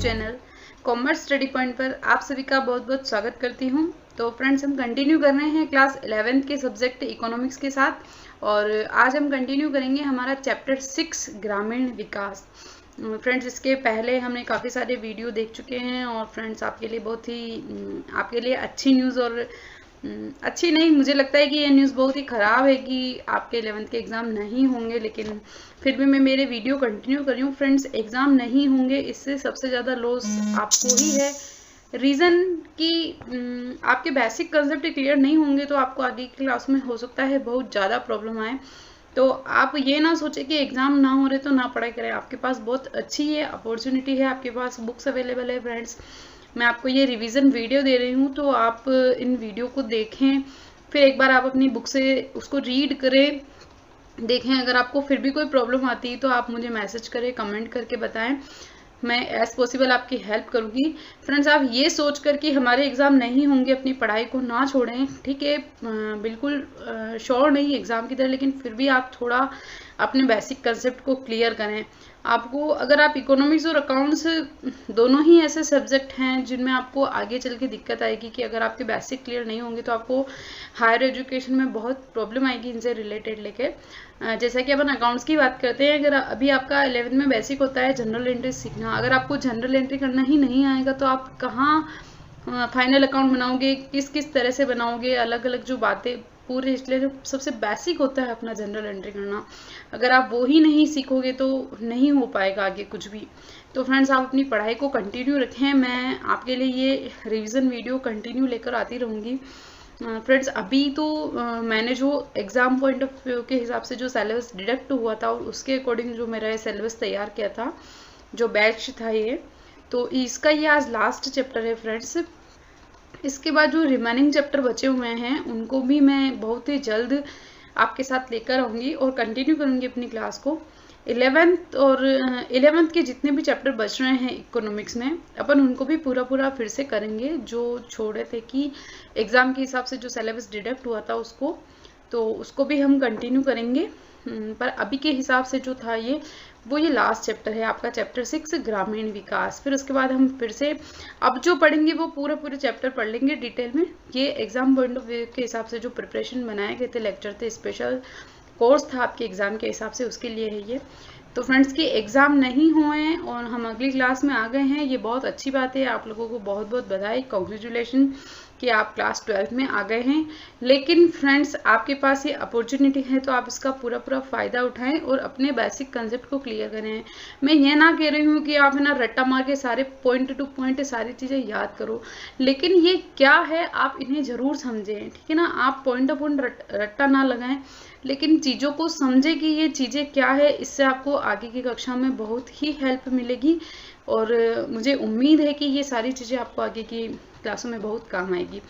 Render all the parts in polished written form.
Channel commerce study point पर आप सभी का बहुत बहुत स्वागत करती हूं। तो फ्रेंड्स, हम कंटिन्यू कर रहे हैं क्लास 11th के सब्जेक्ट इकोनॉमिक्स के साथ और आज हम कंटिन्यू करेंगे हमारा चैप्टर 6 ग्रामीण विकास। फ्रेंड्स, इसके पहले हमने काफ़ी सारे वीडियो देख चुके हैं और फ्रेंड्स आपके लिए बहुत ही आपके लिए अच्छी न्यूज़ और अच्छी नहीं, मुझे लगता है कि ये न्यूज़ बहुत ही ख़राब है कि आपके 11th के एग्ज़ाम नहीं होंगे, लेकिन फिर भी मैं मेरे वीडियो कंटिन्यू कर रही हूँ। फ्रेंड्स, एग्ज़ाम नहीं होंगे इससे सबसे ज़्यादा लॉस आपको ही है। रीज़न कि आपके बेसिक कंसेप्ट क्लियर नहीं होंगे तो आपको आगे की क्लास में हो सकता है बहुत ज़्यादा प्रॉब्लम आए। तो आप ये ना सोचें कि एग्ज़ाम ना हो रहे तो ना पढ़ाई करें। आपके पास बहुत अच्छी है अपॉर्चुनिटी है, आपके पास बुक्स अवेलेबल है। फ्रेंड्स, मैं आपको ये रिवीजन वीडियो दे रही हूँ, तो आप इन वीडियो को देखें, फिर एक बार आप अपनी बुक से उसको रीड करें, देखें। अगर आपको फिर भी कोई प्रॉब्लम आती है तो आप मुझे मैसेज करें, कमेंट करके बताएं, मैं एज पॉसिबल आपकी हेल्प करूँगी। फ्रेंड्स, आप ये सोच कर कि हमारे एग्ज़ाम नहीं होंगे अपनी पढ़ाई को ना छोड़ें, ठीक है। बिल्कुल श्योर नहीं एग्ज़ाम की तरह, लेकिन फिर भी आप थोड़ा अपने बेसिक कंसेप्ट को क्लियर करें। आपको अगर आप इकोनॉमिक्स और अकाउंट्स दोनों ही ऐसे सब्जेक्ट हैं जिनमें आपको आगे चल के दिक्कत आएगी कि अगर आपके बेसिक क्लियर नहीं होंगे तो आपको हायर एजुकेशन में बहुत प्रॉब्लम आएगी इनसे रिलेटेड लेके। जैसा कि अपन अकाउंट्स की बात करते हैं, अगर अभी आपका 11th में बेसिक होता है जनरल एंट्री सीखना, अगर आपको जनरल एंट्री करना ही नहीं आएगा तो आप कहाँ फाइनल अकाउंट बनाओगे, किस किस तरह से बनाओगे, अलग अलग जो बातें पूरे, इसलिए जो सबसे बेसिक होता है अपना जनरल एंट्री करना, अगर आप वो ही नहीं सीखोगे तो नहीं हो पाएगा आगे कुछ भी। तो फ्रेंड्स, आप अपनी पढ़ाई को कंटिन्यू रखें, मैं आपके लिए ये रिवीजन वीडियो कंटिन्यू लेकर आती रहूँगी। फ्रेंड्स, अभी तो मैंने जो एग्ज़ाम पॉइंट ऑफ व्यू के हिसाब से जो सिलेबस डिडक्ट हुआ था और उसके अकॉर्डिंग जो मेरा सिलेबस तैयार किया था, जो बैच था ये, तो इसका ये आज लास्ट चैप्टर है फ्रेंड्स। इसके बाद जो रिमेनिंग चैप्टर बचे हुए हैं उनको भी मैं बहुत ही जल्द आपके साथ लेकर आऊँगी और कंटिन्यू करूँगी अपनी क्लास को। 11th के जितने भी चैप्टर बच रहे हैं इकोनॉमिक्स में, अपन उनको भी पूरा फिर से करेंगे, जो छोड़े थे कि एग्ज़ाम के हिसाब से जो सिलेबस डिडक्ट हुआ था उसको, तो उसको भी हम कंटिन्यू करेंगे। पर अभी के हिसाब से जो था ये लास्ट चैप्टर है आपका, चैप्टर 6 ग्रामीण विकास। फिर उसके बाद हम फिर से अब जो पढ़ेंगे वो पूरे चैप्टर पढ़ लेंगे डिटेल में। ये एग्ज़ाम पॉइंट ऑफ व्यू के हिसाब से जो प्रिपरेशन बनाए गए थे, लेक्चर थे, स्पेशल कोर्स था आपके एग्ज़ाम के हिसाब से, उसके लिए है ये। तो फ्रेंड्स, की एग्ज़ाम नहीं हुए और हम अगली क्लास में आ गए हैं, ये बहुत अच्छी बात है। आप लोगों को बहुत बहुत बधाई, कॉन्ग्रेचुलेशन कि आप क्लास 12th में आ गए हैं। लेकिन फ्रेंड्स, आपके पास ये अपॉर्चुनिटी है तो आप इसका पूरा फ़ायदा उठाएं और अपने बेसिक कंसेप्ट को क्लियर करें। मैं ये ना कह रही हूँ कि आप है ना रट्टा मार के सारे पॉइंट टू पॉइंट सारी चीज़ें याद करो, लेकिन ये क्या है आप इन्हें ज़रूर समझें, ठीक है ना। आप पॉइंट टू पॉइंट रट्टा ना लगाएं, लेकिन चीज़ों को समझें कि ये चीज़ें क्या है। इससे आपको आगे की कक्षा में बहुत ही हेल्प मिलेगी और मुझे उम्मीद है कि ये सारी चीज़ें आपको आगे की क्लासों में बहुत काम आएगी।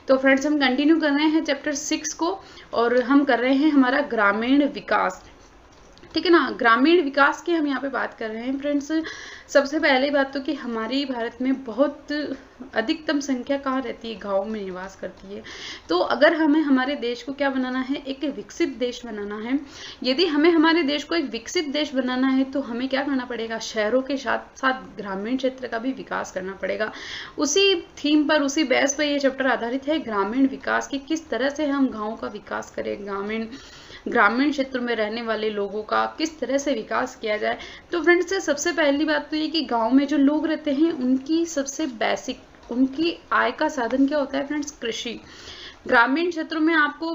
तो फ्रेंड्स, हम कंटिन्यू कर रहे हैं चैप्टर 6 को और हम कर रहे हैं हमारा ग्रामीण विकास, ठीक है ना। ग्रामीण विकास की हम यहाँ पे बात कर रहे हैं फ्रेंड्स। सबसे पहली बात तो कि हमारी भारत में बहुत अधिकतम संख्या कहाँ रहती है, गाँव में निवास करती है। तो अगर हमें हमारे देश को क्या बनाना है, एक विकसित देश बनाना है। यदि हमें हमारे देश को एक विकसित देश बनाना है तो हमें क्या करना पड़ेगा, शहरों के साथ साथ ग्रामीण क्षेत्र का भी विकास करना पड़ेगा। उसी थीम पर, उसी बेस पर ये चैप्टर आधारित है, ग्रामीण विकास की, किस तरह से हम गाँव का विकास करें, ग्रामीण क्षेत्र में रहने वाले लोगों का किस तरह से विकास किया जाए। तो फ्रेंड्स, सबसे पहली बात तो ये कि गांव में जो लोग रहते हैं उनकी सबसे बेसिक, उनकी आय का साधन क्या होता है फ्रेंड्स, कृषि। ग्रामीण क्षेत्रों में आपको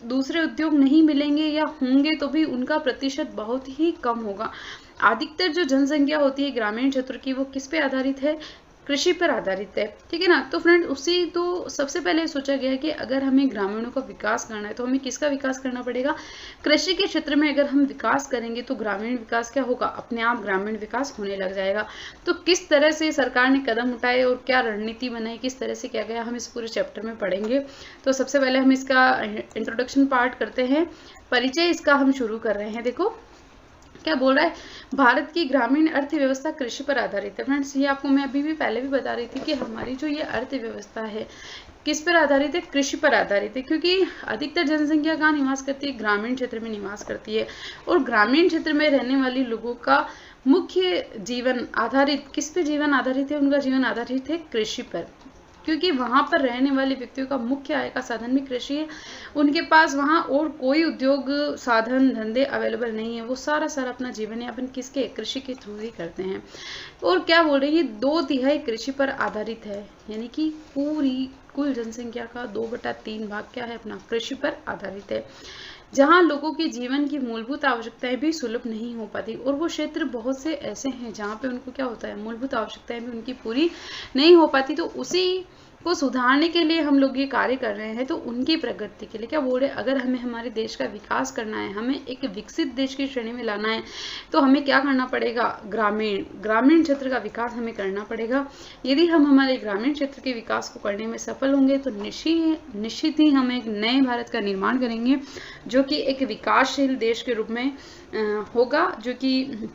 दूसरे उद्योग नहीं मिलेंगे या होंगे तो भी उनका प्रतिशत बहुत ही कम होगा। अधिकतर जो जनसंख्या होती है ग्रामीण क्षेत्र की वो किस पे आधारित है, कृषि पर आधारित है, ठीक है ना। तो फ्रेंड, तो सबसे पहले सोचा गया कि अगर हमें ग्रामीणों का विकास करना है तो हमें किसका विकास करना पड़ेगा, कृषि के क्षेत्र में अगर हम विकास करेंगे तो ग्रामीण विकास क्या होगा, अपने आप ग्रामीण विकास होने लग जाएगा। तो किस तरह से सरकार ने कदम उठाए और क्या रणनीति बनाई, किस तरह से किया गया, हम इस पूरे चैप्टर में पढ़ेंगे। तो सबसे पहले हम इसका इंट्रोडक्शन पार्ट करते हैं, परिचय इसका हम शुरू कर रहे हैं। देखो क्या बोल रहा है, भारत की ग्रामीण अर्थव्यवस्था कृषि पर आधारित है। फ्रेंड्स, ये आपको मैं अभी भी पहले भी बता रही थी कि हमारी जो ये अर्थव्यवस्था है किस पर आधारित है, कृषि पर आधारित है, क्योंकि अधिकतर जनसंख्या कहाँ निवास करती है, ग्रामीण क्षेत्र में निवास करती है और ग्रामीण क्षेत्र में रहने वाली लोगों का मुख्य जीवन आधारित किस पे जीवन आधारित है? उनका जीवन आधारित है कृषि पर, क्योंकि वहाँ पर रहने वाले व्यक्तियों का मुख्य आय का साधन भी कृषि है। उनके पास वहाँ और कोई उद्योग साधन धंधे अवेलेबल नहीं है, वो सारा अपना जीवन यापन किसके? कृषि के थ्रू ही करते हैं। और क्या बोल रहे हैं, ये 2/3 कृषि पर आधारित है, यानी कि पूरी कुल जनसंख्या का 2/3 भाग क्या है? अपना कृषि पर आधारित है। जहाँ लोगों की जीवन की मूलभूत आवश्यकताएं भी सुलभ नहीं हो पाती, और वो क्षेत्र बहुत से ऐसे हैं जहाँ पे उनको क्या होता है? मूलभूत आवश्यकताएं भी उनकी पूरी नहीं हो पाती। तो उसी को सुधारने के लिए हम लोग ये कार्य कर रहे हैं। तो उनकी प्रगति के लिए क्या बोल रहे हैं, अगर हमें हमारे देश का विकास करना है, हमें एक विकसित देश की श्रेणी में लाना है, तो हमें क्या करना पड़ेगा? ग्रामीण क्षेत्र का विकास हमें करना पड़ेगा। यदि हम हमारे ग्रामीण क्षेत्र के विकास को करने में सफल होंगे तो निश्चित ही हम एक नए भारत का निर्माण करेंगे, जो कि एक विकासशील देश के रूप में होगा, जो कि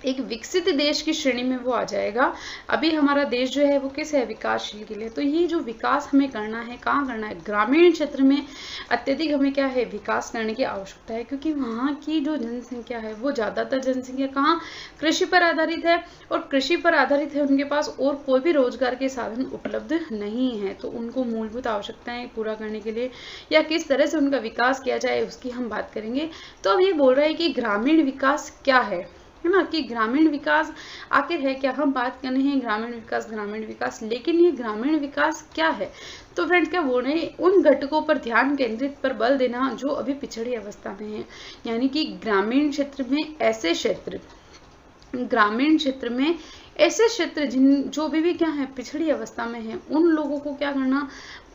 एक विकसित देश की श्रेणी में वो आ जाएगा। अभी हमारा देश जो है वो किस है? विकासशील के लिए। तो ये जो विकास हमें करना है, कहाँ करना है? ग्रामीण क्षेत्र में अत्यधिक हमें क्या है? विकास करने की आवश्यकता है, क्योंकि वहाँ की जो जनसंख्या है वो ज़्यादातर जनसंख्या कहाँ? कृषि पर आधारित है, और कृषि पर आधारित है, उनके पास और कोई भी रोजगार के साधन उपलब्ध नहीं है। तो उनको मूलभूत आवश्यकताएं पूरा करने के लिए या किस तरह से उनका विकास किया जाए उसकी हम बात करेंगे। तो अब ये बोल रहा है कि ग्रामीण विकास क्या है ना, कि ग्रामीण विकास आखिर है क्या? हम बात कर रहे हैं ग्रामीण विकास, लेकिन ये ग्रामीण विकास क्या है? तो फ्रेंड्स क्या बोल रहे हैं, उन घटकों पर ध्यान केंद्रित पर बल देना जो अभी पिछड़ी अवस्था में है, यानी कि ग्रामीण क्षेत्र में ऐसे क्षेत्र जो भी क्या है? पिछड़ी अवस्था में है, उन लोगों को क्या करना?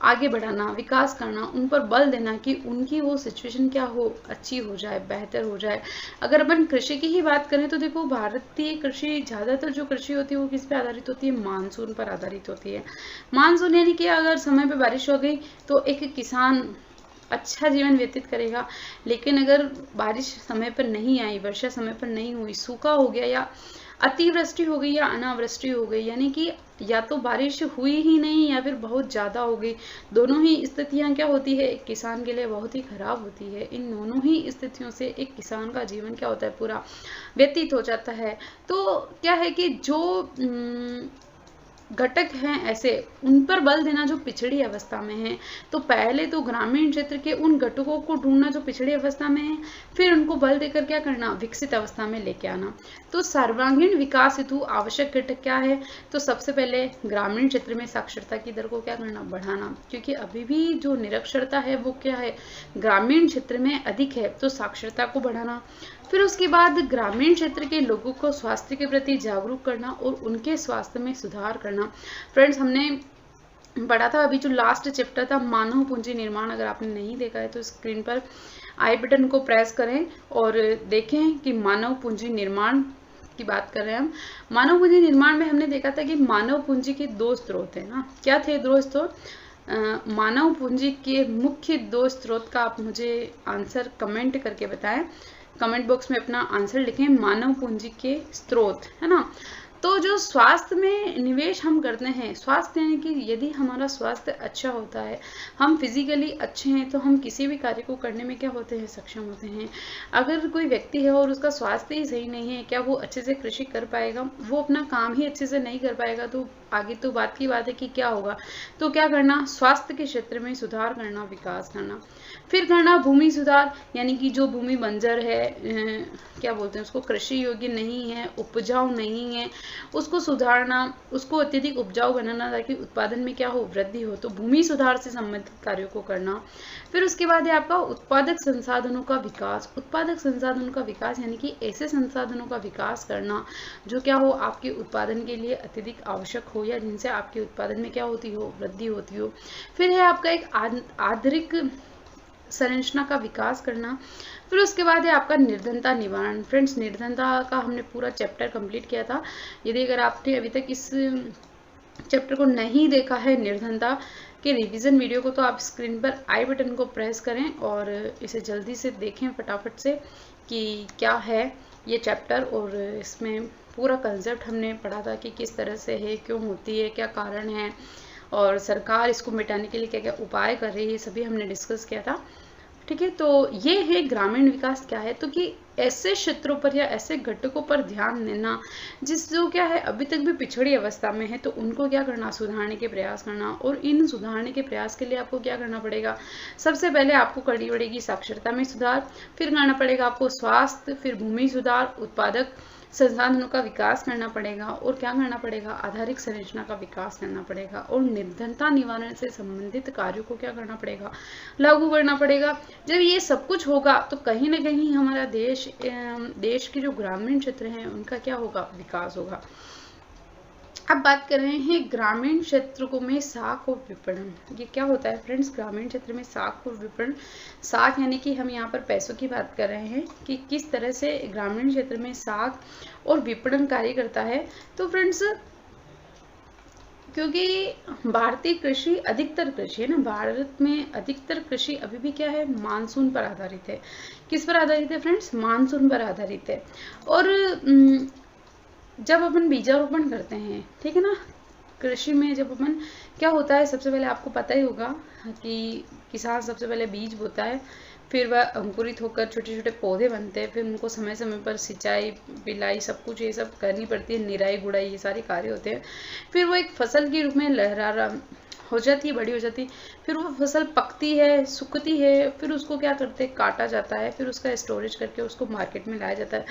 आगे बढ़ाना, विकास करना, उन पर बल देना कि उनकी वो सिचुएशन क्या हो? अच्छी हो जाए, बेहतर हो जाए। अगर अपन कृषि की ही बात करें तो देखो, भारतीय कृषि ज़्यादातर जो कृषि होती है वो किस पे आधारित होती है? मानसून पर आधारित होती है। मानसून यानी कि अगर समय पे बारिश हो गई तो एक किसान अच्छा जीवन व्यतीत करेगा, लेकिन अगर बारिश समय पर नहीं आई, वर्षा समय पर नहीं हुई, सूखा हो गया, या अतिवृष्टि हो गई या अनावृष्टि हो गई, यानी कि या तो बारिश हुई ही नहीं या फिर बहुत ज़्यादा हो गई, दोनों ही स्थितियां क्या होती है? एक किसान के लिए बहुत ही खराब होती है। इन दोनों ही स्थितियों से एक किसान का जीवन क्या होता है? पूरा व्यतीत हो जाता है। तो क्या है कि जो घटक हैं ऐसे, उन पर बल देना जो पिछड़ी अवस्था में है। तो पहले तो ग्रामीण क्षेत्र के उन घटकों को ढूंढना जो पिछड़ी अवस्था में है, फिर उनको बल देकर क्या करना? विकसित अवस्था में लेके आना। तो सर्वांगीण विकास हेतु आवश्यक घटक क्या है? तो सबसे पहले ग्रामीण क्षेत्र में साक्षरता की दर को क्या करना? बढ़ाना, क्योंकि अभी भी जो निरक्षरता है वो क्या है? ग्रामीण क्षेत्र में अधिक है, तो साक्षरता को बढ़ाना। फिर उसके बाद ग्रामीण क्षेत्र के लोगों को स्वास्थ्य के प्रति जागरूक करना और उनके स्वास्थ्य में सुधार करना। फ्रेंड्स, हमने पढ़ा था अभी जो लास्ट चैप्टर था मानव पूंजी निर्माण, अगर आपने नहीं देखा है तो स्क्रीन पर आई बटन को प्रेस करें और देखें कि मानव पूंजी निर्माण की बात कर रहे हैं हम। मानव पूंजी निर्माण में हमने देखा था कि मानव पूंजी के 2 स्रोत हैं ना। क्या थे 2 स्रोत? मानव पूंजी के मुख्य 2 स्रोत का आप मुझे आंसर कमेंट करके बताएं, कमेंट बॉक्स में अपना आंसर लिखें। मानव पूंजी के स्रोत है ना। तो जो स्वास्थ्य में निवेश हम करते हैं, स्वास्थ्य यानी कि यदि हमारा स्वास्थ्य अच्छा होता है, हम फिजिकली अच्छे हैं, तो हम किसी भी कार्य को करने में क्या होते हैं? सक्षम होते हैं। अगर कोई व्यक्ति है और उसका स्वास्थ्य ही सही नहीं है, क्या वो अच्छे से कृषि कर पाएगा? वो अपना काम ही अच्छे से नहीं कर पाएगा, तो आगे तो बात की बात है कि क्या होगा। तो क्या करना? स्वास्थ्य के क्षेत्र में सुधार करना, विकास करना। फिर करना भूमि सुधार, यानी कि जो भूमि बंजर है, क्या बोलते हैं उसको, कृषि योग्य नहीं है, उपजाऊ नहीं है, उसको सुधारना, उसको अत्यधिक उपजाऊ बनाना ताकि उत्पादन में क्या हो? वृद्धि हो। तो भूमि सुधार से संबंधित कार्यों को करना। फिर उसके बाद है आपका उत्पादक संसाधनों का विकास। उत्पादक संसाधनों का विकास यानी कि ऐसे संसाधनों का विकास करना जो क्या हो? आपके उत्पादन के लिए अत्यधिक आवश्यक हो, या जिनसे आपके उत्पादन में क्या होती हो? वृद्धि होती हो। फिर है आपका एक आंतरिक संरचना का विकास करना। फिर उसके बाद है आपका निर्धनता निवारण। फ्रेंड्स, निर्धनता का हमने पूरा चैप्टर कंप्लीट किया था। यदि अगर आपने अभी तक इस चैप्टर को नहीं देखा है, निर्धनता के रिवीजन वीडियो को, तो आप स्क्रीन पर आई बटन को प्रेस करें और इसे जल्दी से देखें फटाफट से कि क्या है ये चैप्टर। और इसमें पूरा कंसेप्ट हमने पढ़ा था कि किस तरह से है, क्यों होती है, क्या कारण है, और सरकार इसको मिटाने के लिए क्या क्या उपाय कर रही है, सभी हमने डिस्कस किया था। ठीक है। तो ये है ग्रामीण विकास क्या है, तो कि ऐसे क्षेत्रों पर या ऐसे घटकों पर ध्यान देना जिस जो क्या है अभी तक भी पिछड़ी अवस्था में है, तो उनको क्या करना, सुधारने के प्रयास करना। और इन सुधारने के प्रयास के लिए आपको क्या करना पड़ेगा, सबसे पहले आपको करनी पड़ेगी साक्षरता में सुधार, फिर करना पड़ेगा आपको स्वास्थ्य, फिर भूमि सुधार, उत्पादक संसाधनों का विकास करना पड़ेगा, और क्या करना पड़ेगा, आधारिक संरचना का विकास करना पड़ेगा, और निर्धनता निवारण से संबंधित कार्यों को क्या करना पड़ेगा, लागू करना पड़ेगा। जब ये सब कुछ होगा तो कहीं ना कहीं हमारा देश के जो ग्रामीण क्षेत्र हैं उनका क्या होगा, विकास होगा। अब बात कर रहे हैं ग्रामीण क्षेत्रों में साख और विपणन। ये क्या होता है फ्रेंड्स, ग्रामीण क्षेत्र में साख और विपणन। साख यानी कि हम यहाँ पर पैसों की बात कर रहे हैं कि किस तरह से ग्रामीण क्षेत्र में साख और विपणन कार्य करता है। तो फ्रेंड्स, क्योंकि भारतीय कृषि अधिकतर कृषि है ना, भारत में अधिकतर कृषि अभी भी क्या है, मानसून पर आधारित है। किस पर आधारित है फ्रेंड्स, मानसून पर आधारित है। और जब अपन बीजारोपण करते हैं, ठीक है ना, कृषि में जब अपन क्या होता है, सबसे पहले आपको पता ही होगा कि किसान सबसे पहले बीज बोता है, फिर वह अंकुरित होकर छोटे छोटे पौधे बनते हैं, फिर उनको समय समय पर सिंचाई, पिलाई, सब कुछ ये सब करनी पड़ती है, निराई गुड़ाई, ये सारे कार्य होते हैं। फिर वो एक फसल के रूप में लहरा हो जाती है, बड़ी हो जाती है, फिर वो फसल पकती है, सूखती है, फिर उसको क्या करते हैं, काटा जाता है, फिर उसका स्टोरेज करके उसको मार्केट में लाया जाता है।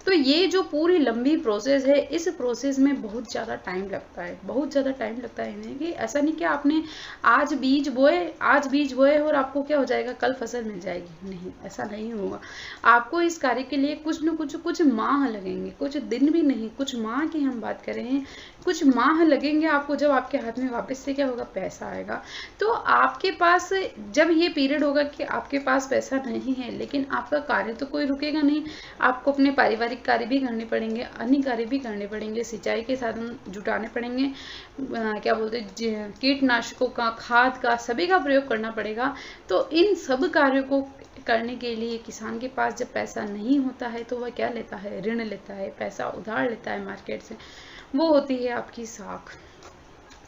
तो ये जो पूरी लंबी प्रोसेस है, इस प्रोसेस में बहुत ज़्यादा टाइम लगता है, बहुत ज़्यादा टाइम लगता है। इन्हें कि ऐसा नहीं कि आपने आज बीज बोए और आपको क्या हो जाएगा, कल फसल मिल जाएगी, नहीं, ऐसा नहीं होगा। आपको इस कार्य के लिए कुछ न कुछ माह लगेंगे, कुछ दिन भी नहीं, कुछ माह की हम बात कर रहे हैं, कुछ माह लगेंगे आपको। जब आपके हाथ में वापस से क्या होगा, पैसा आएगा। तो आपके पास जब ये पीरियड होगा कि आपके पास पैसा नहीं है, लेकिन आपका कार्य तो कोई रुकेगा नहीं, आपको अपने पारिवारिक कार्य भी करने पड़ेंगे, अन्य कार्य भी करने पड़ेंगे, सिंचाई के साधन जुटाने पड़ेंगे, क्या बोलते हैं, कीटनाशकों का, खाद का, सभी का प्रयोग करना पड़ेगा। तो इन सब कार्यों को करने के लिए किसान के पास जब पैसा नहीं होता है तो वह क्या लेता है, ऋण लेता है, पैसा उधार लेता है मार्केट से। वो होती है आपकी साख,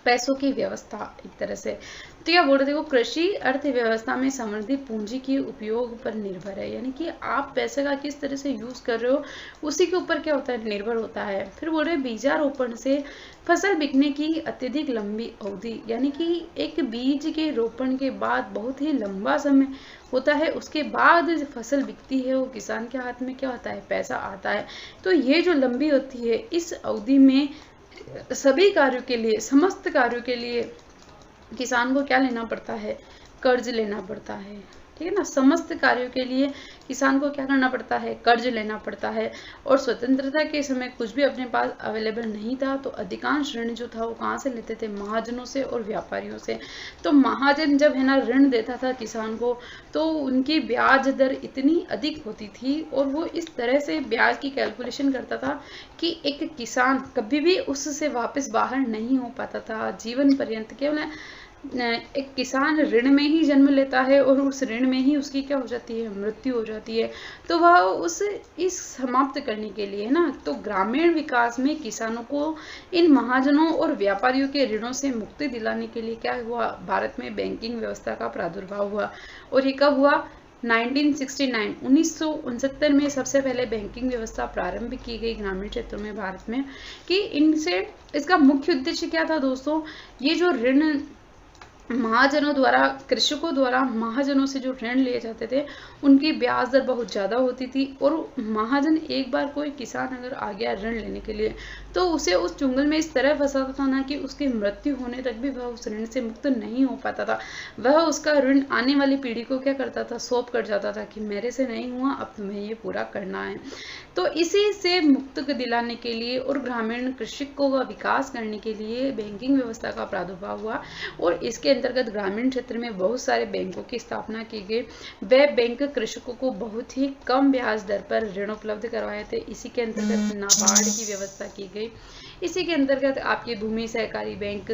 पैसों की व्यवस्था एक तरह से। तो क्या बोल रहे थे, वो कृषि अर्थव्यवस्था में समृद्धि पूंजी के उपयोग पर निर्भर है, यानी कि आप पैसे का किस तरह से यूज कर रहे हो उसी के ऊपर क्या होता है, निर्भर होता है। फिर बोल रहे बीजारोपण से फसल बिकने की अत्यधिक लंबी अवधि, यानी कि एक बीज के रोपण के बाद बहुत ही लंबा समय होता है, उसके बाद फसल बिकती है, वो किसान के हाथ में क्या होता है, पैसा आता है। तो ये जो लंबी होती है, इस अवधि में सभी कार्यों के लिए, समस्त कार्यों के लिए किसान को क्या लेना पड़ता है, कर्ज लेना पड़ता है, ठीक है ना। समस्त कार्यों के लिए किसान को क्या करना पड़ता है, कर्ज लेना पड़ता है। और स्वतंत्रता के समय कुछ भी अपने पास अवेलेबल नहीं था, तो अधिकांश ऋण जो था वो कहाँ से लेते थे, महाजनों से और व्यापारियों से। तो महाजन जब है ना ऋण देता था किसान को, तो उनकी ब्याज दर इतनी अधिक होती थी, और वो इस तरह से ब्याज की कैलकुलेशन करता था कि एक किसान कभी भी उससे वापस बाहर नहीं हो पाता था जीवन पर्यंत। केवल एक किसान ऋण में ही जन्म लेता है और उस ऋण में ही उसकी क्या हो जाती है, मृत्यु हो जाती है। तो वह इस समाप्त करने के लिए ना, तो ग्रामीण विकास में किसानों को इन महाजनों और व्यापारियों के ऋणों से मुक्ति दिलाने के लिए क्या हुआ, भारत में बैंकिंग व्यवस्था का प्रादुर्भाव हुआ। और ये कब हुआ, 1969 में सबसे पहले बैंकिंग व्यवस्था प्रारंभ की गई ग्रामीण क्षेत्रों में भारत में। कि इनसे इसका मुख्य उद्देश्य क्या था दोस्तों, ये जो ऋण महाजनों द्वारा, कृषकों द्वारा महाजनों से जो ऋण लिए जाते थे, उनकी ब्याज दर बहुत ज़्यादा होती थी। और महाजन एक बार कोई किसान अगर आ गया ऋण लेने के लिए, तो उसे उस चुंगल में इस तरह फंसाता था ना कि उसकी मृत्यु होने तक भी वह उस ऋण से मुक्त नहीं हो पाता था। वह उसका ऋण आने वाली पीढ़ी को क्या करता था, सौंप कर जाता था कि मेरे से नहीं हुआ, अब तुम्हें ये पूरा करना है। तो इसी से मुक्त दिलाने के लिए और ग्रामीण कृषकों का विकास करने के लिए बैंकिंग व्यवस्था का प्रादुर्भाव हुआ। और इसके अंतर्गत ग्रामीण क्षेत्र में बहुत सारे बैंकों की स्थापना की गई। वे बैंक कृषकों को बहुत ही कम ब्याज दर पर ऋण उपलब्ध करवाए थे। इसी के अंतर्गत नाबार्ड की व्यवस्था की गई। इसी के अंतर्गत आपके भूमि सहकारी बैंक,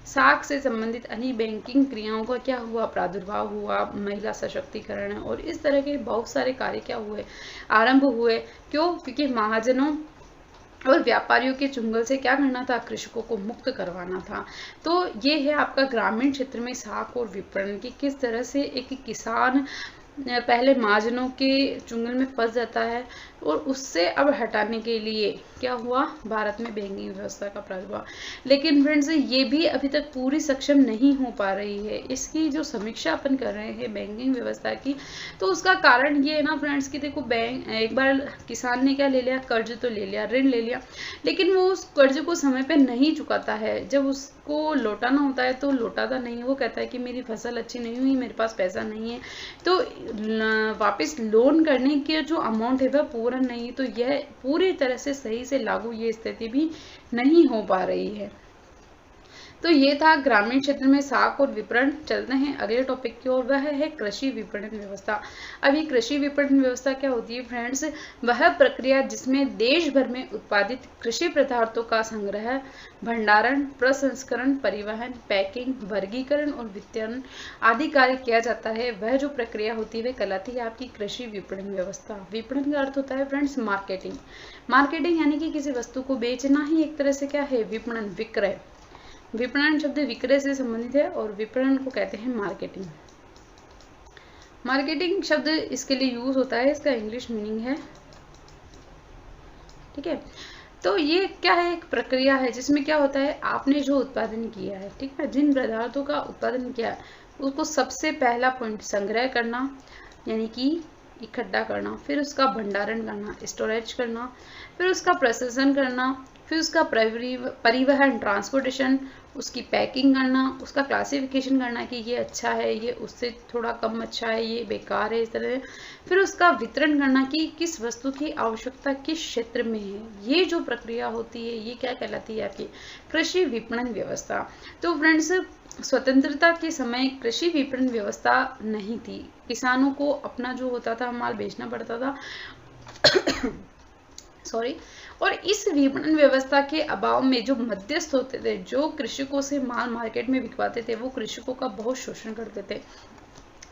साख से संबंधित अन्य बैंकिंग क्रियाओं का क्या हुआ, प्रादुर्भाव हुआ। महिला सशक्तिकरण और इस तरह के बहुत सारे कार्य क्या हुए, आरंभ हुए। क्यों, क्योंकि महाजनों और व्यापारियों के चुंगल से क्या करना था, कृषकों को मुक्त करवाना था। तो ये है आपका ग्रामीण क्षेत्र में साख और विपणन की किस तरह से एक किसान पहले महाजनों के चुंगल में फंस जाता है और उससे अब हटाने के लिए क्या हुआ, भारत में बैंकिंग व्यवस्था का प्रादुर्भाव। लेकिन फ्रेंड्स ये भी अभी तक पूरी सक्षम नहीं हो पा रही है। इसकी जो समीक्षा अपन कर रहे हैं बैंकिंग व्यवस्था की, तो उसका कारण ये है ना फ्रेंड्स कि देखो बैंक एक बार किसान ने क्या ले लिया, कर्ज तो ले लिया, ऋण ले लिया, लेकिन वो उस कर्ज को समय पे नहीं चुकाता है। जब उसको लौटाना होता है तो लौटाता नहीं, वो कहता है कि मेरी फसल अच्छी नहीं हुई, मेरे पास पैसा नहीं है, तो वापस लोन करने के जो अमाउंट है वह पूरा नहीं, तो यह पूरी तरह से सही से लागू ये स्थिति भी नहीं हो पा रही है। तो ये था ग्रामीण क्षेत्र में साख और विपणन। चलते हैं अगले टॉपिक की ओर, वह है कृषि विपणन व्यवस्था। अब ये कृषि विपणन व्यवस्था क्या होती है फ्रेंड्स, वह प्रक्रिया जिसमें देश भर में उत्पादित कृषि पदार्थों का संग्रह, भंडारण, प्रसंस्करण, परिवहन, पैकिंग, वर्गीकरण और वितरण आदि कार्य किया जाता है। वह जो प्रक्रिया होती है वह कहलाती है आपकी कृषि विपणन व्यवस्था। विपणन का अर्थ होता है फ्रेंड्स मार्केटिंग। मार्केटिंग यानी कि किसी वस्तु को बेचना ही एक तरह से क्या है, विपणन, विक्रय। विपणन शब्द विक्रय से संबंधित है और विपणन को कहते हैं मार्केटिंग। मार्केटिंग शब्द इसके लिए यूज होता है, इसका इंग्लिश मीनिंग है, ठीक है। तो ये क्या है, एक प्रक्रिया है जिसमें क्या होता है, आपने जो उत्पादन किया है, ठीक है, जिन पदार्थों का उत्पादन किया है उसको सबसे पहला पॉइंट संग्रह करना यानी कि इकट्ठा करना, फिर उसका भंडारण करना, स्टोरेज करना, फिर उसका प्रोसेसन करना, फिर उसका परिवहन, ट्रांसपोर्टेशन, उसकी पैकिंग करना, उसका क्लासिफिकेशन करना कि ये अच्छा है, ये उससे थोड़ा कम अच्छा है, ये बेकार है, इस तरह। फिर उसका वितरण करना कि किस वस्तु की आवश्यकता किस क्षेत्र में है। ये जो प्रक्रिया होती है ये क्या कहलाती है, आपकी कृषि विपणन व्यवस्था। तो फ्रेंड्स स्वतंत्रता के समय कृषि विपणन व्यवस्था नहीं थी, किसानों को अपना जो होता था माल बेचना पड़ता था सॉरी। और इस विपणन व्यवस्था के अभाव में जो मध्यस्थ होते थे, जो कृषकों से माल मार्केट में बिकवाते थे, वो कृषकों का बहुत शोषण करते थे।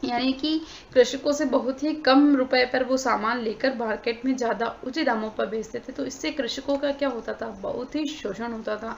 यानी कि कृषकों से बहुत ही कम रुपए पर वो सामान लेकर मार्केट में ज्यादा उचित दामों पर बेचते थे। तो इससे कृषकों का क्या होता था, बहुत ही शोषण होता था।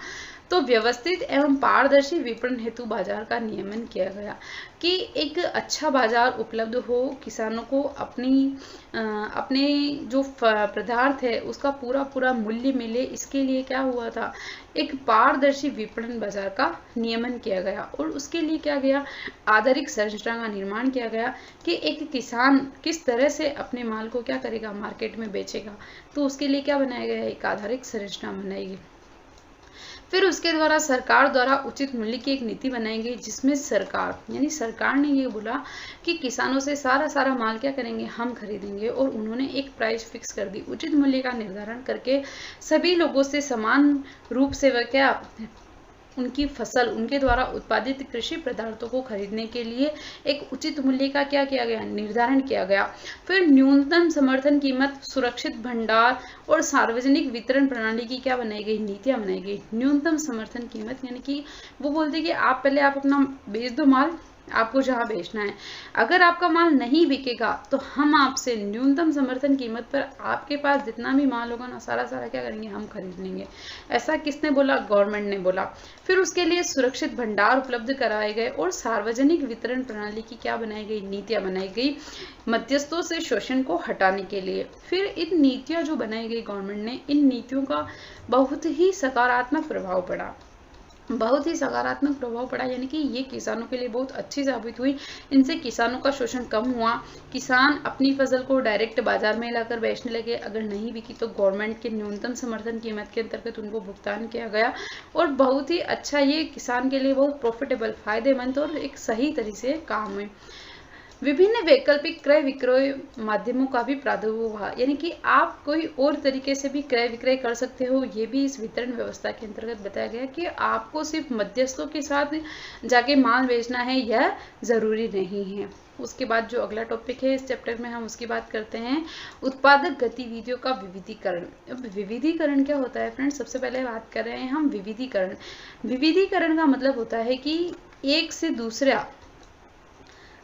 तो व्यवस्थित एवं पारदर्शी विपणन हेतु बाजार का नियमन किया गया कि एक अच्छा बाजार उपलब्ध हो, किसानों को अपने जो पदार्थ है उसका पूरा मूल्य मिले। इसके लिए क्या हुआ था, एक पारदर्शी विपणन बाजार का नियमन किया गया। और उसके लिए क्या गया, आधारिक संरचना का निर्माण किया गया कि एक किसान किस तरह से अपने माल को क्या करेगा, मार्केट में बेचेगा। तो उसके लिए क्या बनाया गया, एक आधारिक संरचना बनाई गई। फिर उसके द्वारा सरकार द्वारा उचित मूल्य की एक नीति बनाई गई, जिसमें सरकार ने ये बोला कि किसानों से सारा माल क्या करेंगे, हम खरीदेंगे। और उन्होंने एक प्राइस फिक्स कर दी, उचित मूल्य का निर्धारण करके सभी लोगों से समान रूप से वह क्या उनकी फसल, उनके द्वारा उत्पादित कृषि पदार्थों को खरीदने के लिए एक उचित मूल्य का क्या किया गया, निर्धारण किया गया। फिर न्यूनतम समर्थन कीमत, सुरक्षित भंडार और सार्वजनिक वितरण प्रणाली की क्या बनाई गई, नीतियां बनाई गई। न्यूनतम समर्थन कीमत यानी कि वो बोलते कि आप पहले आप अपना बेच दो माल, आपको जहां बेचना है, अगर आपका माल नहीं बिकेगा तो हम आपसे न्यूनतम समर्थन कीमत पर आपके पास जितना भी माल होगा ना, सारा क्या करेंगे, हम खरीद लेंगे। ऐसा किसने बोला, गवर्नमेंट ने बोला। फिर उसके लिए सुरक्षित भंडार उपलब्ध कराए गए और सार्वजनिक वितरण प्रणाली की क्या बनाई गई, नीतियां बनाई गई मध्यस्थों से शोषण को हटाने के लिए। फिर इन नीतियां जो बनाई गई गवर्नमेंट ने, इन नीतियों का बहुत ही सकारात्मक प्रभाव पड़ा, यानी कि ये किसानों के लिए बहुत अच्छी साबित हुई। इनसे किसानों का शोषण कम हुआ, किसान अपनी फसल को डायरेक्ट बाजार में लाकर बेचने लगे, अगर नहीं बिकी तो गवर्नमेंट के न्यूनतम समर्थन कीमत के अंतर्गत उनको भुगतान किया गया। और बहुत ही अच्छा, ये किसान के लिए बहुत प्रॉफिटेबल, फायदेमंद और एक सही तरीके से काम है। विभिन्न वैकल्पिक क्रय विक्रय माध्यमों का भी प्रादुर्भाव हुआ, यानी कि आप कोई और तरीके से भी क्रय विक्रय कर सकते हो। ये भी इस वितरण व्यवस्था के अंतर्गत बताया गया कि आपको सिर्फ मध्यस्थों के साथ जाके माल बेचना है, यह जरूरी नहीं है। उसके बाद जो अगला टॉपिक है इस चैप्टर में, हम उसकी बात करते हैं, उत्पादक गतिविधियों का विविधीकरण। अब विविधीकरण क्या होता है फ्रेंड्स, सबसे पहले बात कर रहे हैं हम विविधीकरण। विविधीकरण का मतलब होता है कि एक से दूसरा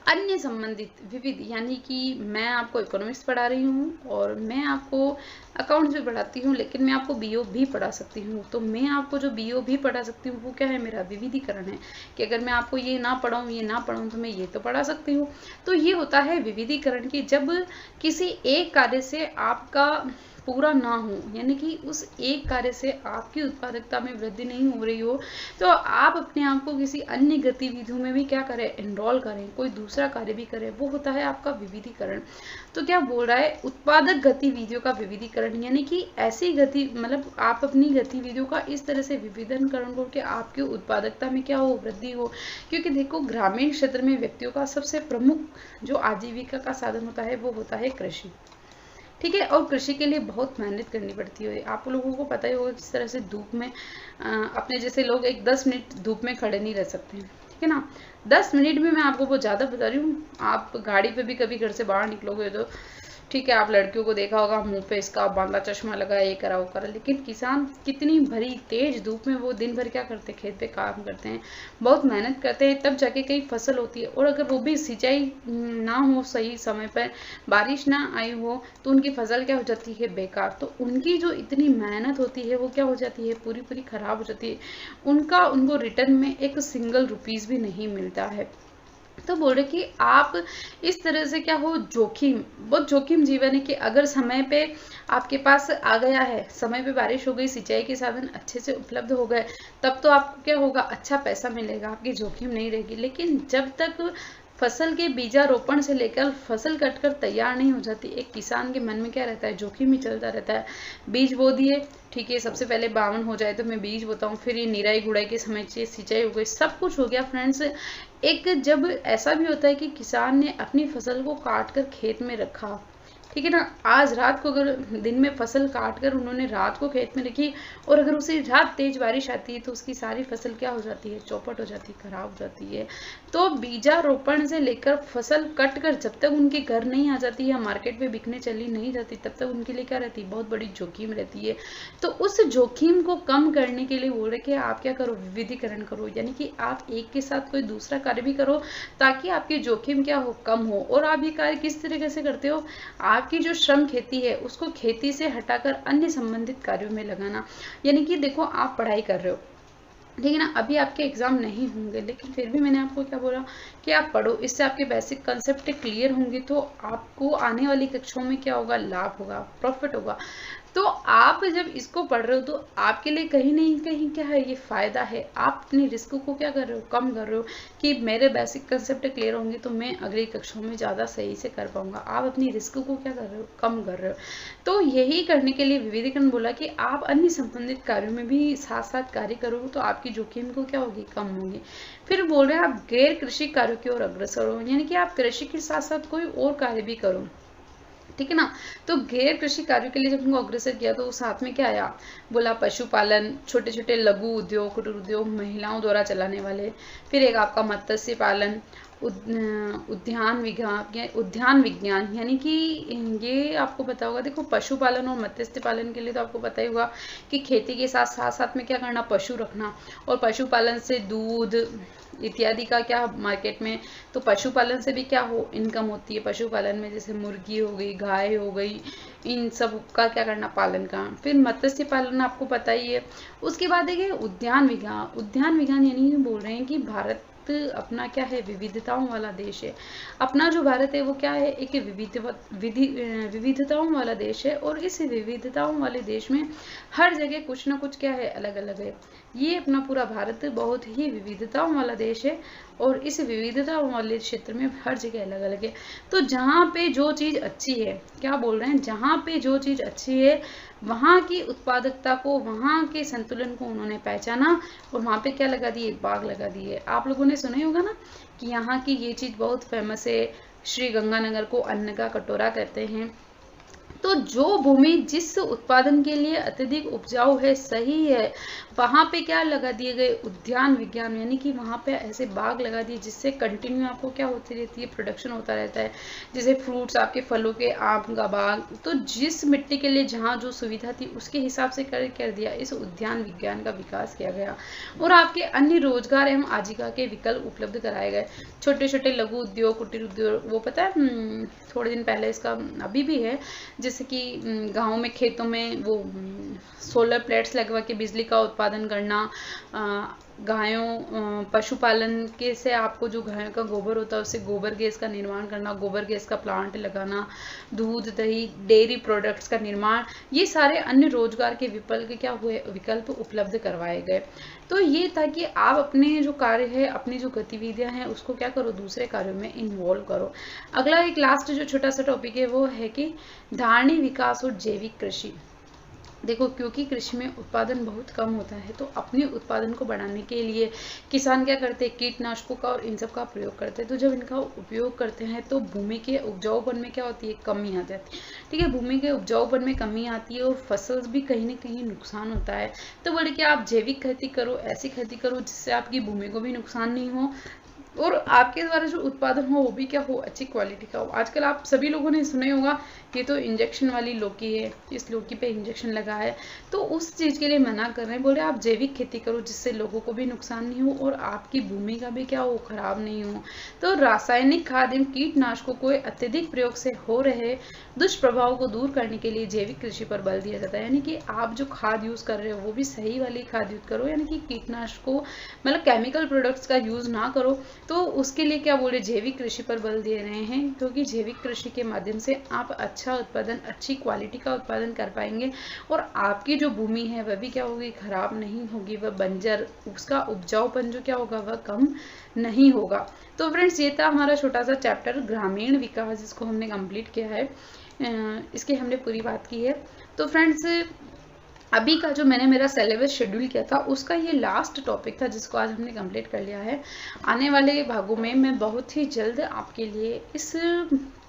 अन्य संबंधित विविध, यानी कि मैं आपको इकोनॉमिक्स पढ़ा रही हूँ और मैं आपको अकाउंट्स भी पढ़ाती हूँ, लेकिन मैं आपको बीओ भी पढ़ा सकती हूँ। तो मैं आपको जो बीओ भी पढ़ा सकती हूँ वो क्या है, मेरा विविधीकरण है, कि अगर मैं आपको ये ना पढ़ाऊँ ये ना पढ़ाऊँ तो मैं ये तो पढ़ा सकती हूँ। तो ये होता है विविधीकरण की, जब किसी एक कार्य से आपका पूरा ना हो, यानी कि उस एक कार्य से आपकी उत्पादकता में वृद्धि नहीं हो रही हो, तो आप अपने आप को किसी अन्य गतिविधियों में भी क्या करें, एनरोल करें, कोई दूसरा कार्य भी करें, वो होता है आपका विविधीकरण। तो क्या बोल रहा है, उत्पादक गतिविधियों का विविधीकरण, यानी कि ऐसी गति मतलब आप अपनी गतिविधियों का इस तरह से विविधीकरण करो कि आपकी उत्पादकता में क्या हो, वृद्धि हो। क्योंकि देखो ग्रामीण क्षेत्र में व्यक्तियों का सबसे प्रमुख जो आजीविका का साधन होता है वो होता है कृषि, ठीक है। और कृषि के लिए बहुत मेहनत करनी पड़ती है, आप लोगों को पता ही होगा किस तरह से धूप में अपने जैसे लोग 10 मिनट धूप में खड़े नहीं रह सकते हैं, ठीक है ना। 10 मिनट में मैं आपको बहुत ज़्यादा बता रही हूँ। आप गाड़ी पे भी कभी घर से बाहर निकलोगे तो ठीक है, आप लड़कियों को देखा होगा मुंह पे इसका बांधा चश्मा लगा, ये करा वो करा, लेकिन किसान कितनी भरी तेज धूप में वो दिन भर क्या करते हैं, खेत पे काम करते हैं, बहुत मेहनत करते हैं, तब जाके कई फसल होती है। और अगर वो भी सिंचाई ना हो सही समय पर, बारिश ना आई हो, तो उनकी फसल क्या हो जाती है, बेकार। तो उनकी जो इतनी मेहनत होती है वो क्या हो जाती है, पूरी पूरी खराब हो जाती है। उनको रिटर्न में एक सिंगल रुपीस भी नहीं मिलता है। तो बोल रहे कि आप इस तरह से क्या हो, जोखिम, बहुत जोखिम जीवन है कि अगर समय पे आपके पास आ गया है, समय पे बारिश हो गई, सिंचाई के साधन अच्छे से उपलब्ध हो गए, तब तो आपको क्या होगा, अच्छा पैसा मिलेगा, आपकी जोखिम नहीं रहेगी। लेकिन जब तक फसल के बीजारोपण से लेकर फसल कटकर तैयार नहीं हो जाती, एक किसान के मन में क्या रहता है, जोखिम ही चलता रहता है। बीज बो दिए, ठीक है, सबसे पहले बावन हो जाए तो मैं बीज बोता फिर ये निराई गुड़ाई के समय से सिंचाई हो गई, सब कुछ हो गया फ्रेंड्स। एक जब ऐसा भी होता है कि किसान ने अपनी फसल को काट कर खेत में रखा, ठीक है ना, आज रात को अगर दिन में फसल काट कर उन्होंने रात को खेत में रखी और अगर उसी रात तेज बारिश आती है तो उसकी सारी फसल क्या हो जाती है, चौपट हो जाती है, खराब हो जाती है। तो बीजारोपण से लेकर फसल कट कर जब तक उनके घर नहीं आ जाती या मार्केट में बिकने चली नहीं जाती, तब तक उनके लिए क्या रहती है, बहुत बड़ी जोखिम रहती है। तो उस जोखिम को कम करने के लिए बोल रहे कि आप क्या करो, विविधीकरण करो, यानी कि आप एक के साथ कोई दूसरा कार्य भी करो ताकि आपकी जोखिम क्या हो, कम हो। और आप ये कार्य किस तरीके से करते हो, आपकी जो श्रम खेती है उसको खेती से हटाकर अन्य संबंधित कार्यों में लगाना। यानी कि देखो आप पढ़ाई कर रहे हो, ठीक है ना, अभी आपके एग्जाम नहीं होंगे, लेकिन फिर भी मैंने आपको क्या बोला कि आप पढ़ो, इससे आपके बेसिक कंसेप्ट क्लियर होंगे, तो आपको आने वाली कक्षाओं में क्या होगा, लाभ होगा, प्रॉफिट होगा। तो आप जब इसको पढ़ रहे हो तो आपके लिए कहीं नहीं कहीं क्या है, ये फायदा है। आप अपनी रिस्क को क्या कर रहे हो, कम कर रहे हो कि मेरे बेसिक कंसेप्ट क्लियर होंगे तो मैं अगली कक्षाओं में ज़्यादा सही से कर पाऊंगा। आप अपनी रिस्क को क्या कर रहे हो, कम कर रहे हो। तो यही करने के लिए विविधीकरण बोला कि आप अन्य संबंधित कार्यों में भी साथ साथ कार्य करो तो आपकी जोखिम को क्या होगी, कम होगी। फिर बोल रहे हैं आप गैर कृषि कार्यों की ओर अग्रसर हो, यानी कि आप कृषि के साथ साथ कोई और कार्य भी करो, ठीक है ना। तो गैर कृषि कार्यों के लिए जब उनको अग्रसर किया तो साथ में क्या आया, बोला पशुपालन, छोटे छोटे लघु उद्योग, कुटीर उद्योग, महिलाओं द्वारा चलाने वाले, फिर एक आपका मत्स्य पालन, उद्यान विज्ञान, यानी कि ये आपको पता होगा, देखो पशुपालन और मत्स्य पालन के लिए तो आपको पता ही होगा कि खेती के साथ साथ में क्या करना, पशु रखना, और पशुपालन से दूध इत्यादि का क्या मार्केट में, तो पशुपालन से भी क्या हो, इनकम होती है। पशुपालन में जैसे मुर्गी हो गई, गाय हो गई, इन सब का क्या करना, पालन का। फिर मत्स्य पालन आपको पता ही है। उसके बाद देखिए उद्यान विज्ञान यानी बोल रहे हैं कि भारत अपना क्या है, विविधताओं वाला देश है। अपना जो भारत है वो क्या है, एक विविधताओं वाला देश है, और इस विविधताओं वाले देश में हर जगह कुछ ना कुछ क्या है, अलग अलग है। ये अपना पूरा भारत बहुत ही विविधताओं वाला देश है, और इस विविधताओं वाले क्षेत्र में हर जगह अलग अलग है। तो जहाँ पे जो चीज़ अच्छी है, क्या बोल रहे हैं, जहाँ पे जो चीज़ अच्छी है वहाँ की उत्पादकता को, वहाँ के संतुलन को उन्होंने पहचाना और वहाँ पे क्या लगा दिए, बाग लगा दिए। आप लोगों ने सुना ही होगा ना कि यहाँ की ये चीज़ बहुत फेमस है, श्री गंगानगर को अन्न का कटोरा कहते हैं। तो जो भूमि जिस उत्पादन के लिए अत्यधिक उपजाऊ है, सही है, वहाँ पे क्या लगा दिए गए, उद्यान विज्ञान, यानी कि वहाँ पे ऐसे बाग लगा दिए जिससे कंटिन्यू आपको क्या होती रहती है, प्रोडक्शन होता रहता है। जैसे फ्रूट्स, आपके फलों के, आम का बाग, तो जिस मिट्टी के लिए जहाँ जो सुविधा थी उसके हिसाब से कर दिया, इस उद्यान विज्ञान का विकास किया गया। और आपके अन्य रोजगार एवं आजीविका के विकल्प उपलब्ध कराए गए। छोटे छोटे लघु उद्योग, कुटीर उद्योग, वो पता है थोड़े दिन पहले इसका अभी भी है, जैसे कि गाँव में, खेतों में वो सोलर प्लेट्स लगवा के बिजली का उत्पादन करना, गायों, पशुपालन के से आपको जो गायों का गोबर होता है उससे गोबर गैस का निर्माण करना, गोबर गैस का प्लांट लगाना, दूध, दही, डेयरी प्रोडक्ट्स का निर्माण, ये सारे अन्य रोजगार के विकल्प उपलब्ध करवाए गए। तो ये था कि आप अपने जो कार्य है, अपनी जो गतिविधियां हैं, उसको क्या करो, दूसरे कार्यों में इन्वॉल्व करो। अगला एक लास्ट जो छोटा सा टॉपिक है वो है कि धारणी विकास और जैविक कृषि। देखो, क्योंकि कृषि में उत्पादन बहुत कम होता है, तो अपने उत्पादन को बढ़ाने के लिए किसान क्या करते हैं, कीटनाशकों का और इन सब का प्रयोग करते हैं। तो जब इनका उपयोग करते हैं तो भूमि के उपजाऊपन में क्या होती है, कमी आ जाती है। ठीक है, भूमि के उपजाऊपन में कमी आती है और फसल भी कहीं ना कहीं नुकसान होता है। तो बोले कि आप जैविक खेती करो, ऐसी खेती करो जिससे आपकी भूमि को भी नुकसान नहीं हो और आपके द्वारा जो उत्पादन हो वो भी क्या हो, अच्छी क्वालिटी का हो। आजकल आप सभी लोगों ने सुना ही होगा, ये तो इंजेक्शन वाली लौकी है, इस लौकी पे इंजेक्शन लगा है, तो उस चीज़ के लिए मना कर रहे हैं। बोले आप जैविक खेती करो जिससे लोगों को भी नुकसान नहीं हो और आपकी भूमि का भी क्या हो, खराब नहीं हो। तो रासायनिक खाद एवं कीटनाशकों को अत्यधिक प्रयोग से हो रहे दुष्प्रभाव को दूर करने के लिए जैविक कृषि पर बल दिया जाता है। यानी कि आप जो खाद यूज कर रहे हो वो भी सही वाली खाद यूज करो, यानी कि कीटनाशकों मतलब केमिकल प्रोडक्ट्स का यूज ना करो। तो उसके लिए क्या बोले, जैविक कृषि पर बल दे रहे हैं, क्योंकि जैविक कृषि के माध्यम से आप अच्छा उत्पादन, अच्छी क्वालिटी का उत्पादन कर पाएंगे और आपकी जो भूमि है वह भी क्या होगी, खराब नहीं होगी, वह बंजर, उसका उपजाऊपन जो क्या होगा वह कम नहीं होगा। तो फ्रेंड्स, ये था हमारा छोटा सा चैप्टर ग्रामीण विकास, जिसको हमने कंप्लीट किया है, इसकी हमने पूरी बात की है। तो फ्रेंड्स, अभी का जो मैंने मेरा सिलेबस शेड्यूल किया था उसका ये लास्ट टॉपिक था, जिसको आज हमने कंप्लीट कर लिया है। आने वाले भागों में मैं बहुत ही जल्द आपके लिए इस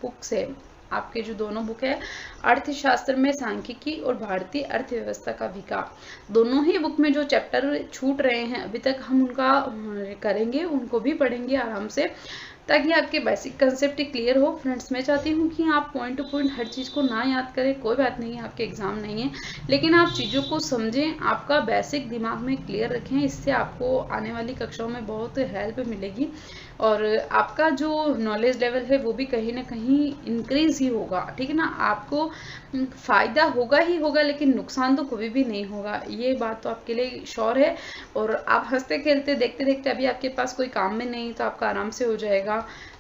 बुक से, आपके जो दोनों बुक है, अर्थशास्त्र में सांख्यिकी और भारतीय अर्थव्यवस्था का विकास, दोनों ही बुक में जो चैप्टर छूट रहे हैं अभी तक, हम उनका करेंगे, उनको भी पढ़ेंगे आराम से, ताकि आपके बेसिक कंसेप्ट क्लियर हो। फ्रेंड्स, मैं चाहती हूँ कि आप पॉइंट टू पॉइंट हर चीज़ को ना याद करें, कोई बात नहीं है, आपके एग्जाम नहीं है, लेकिन आप चीज़ों को समझें, आपका बेसिक दिमाग में क्लियर रखें, इससे आपको आने वाली कक्षाओं में बहुत हेल्प मिलेगी और आपका जो नॉलेज लेवल है वो भी कहीं ना कहीं इंक्रीज ही होगा। ठीक है ना, आपको फायदा होगा ही होगा, लेकिन नुकसान तो कभी भी नहीं होगा, ये बात तो आपके लिए श्योर है। और आप हंसते खेलते देखते देखते, अभी आपके पास कोई काम में नहीं तो आपका आराम से हो जाएगा।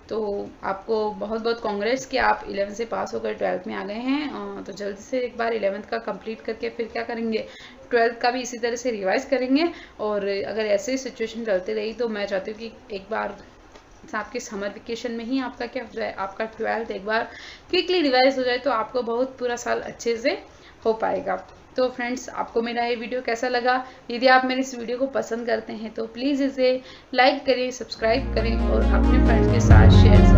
तो आपको बहुत बहुत कांग्रेस कि आप 11th से पास होकर 12th में आ गए हैं। तो जल्दी से एक बार 11th का कंप्लीट करके फिर क्या करेंगे, 12th का भी इसी तरह से रिवाइज करेंगे। और अगर ऐसे सिचुएशन चलती रही तो मैं चाहती हूँ कि एक बार आपके समर वेकेशन में ही आपका क्या हो जाए, आपका 12th एक बार क्विकली रिवाइज हो जाए, तो आपको बहुत पूरा साल अच्छे से हो पाएगा। तो फ्रेंड्स, आपको मेरा ये वीडियो कैसा लगा? यदि आप मेरे इस वीडियो को पसंद करते हैं तो प्लीज़ इसे लाइक करें, सब्सक्राइब करें और अपने फ्रेंड्स के साथ शेयर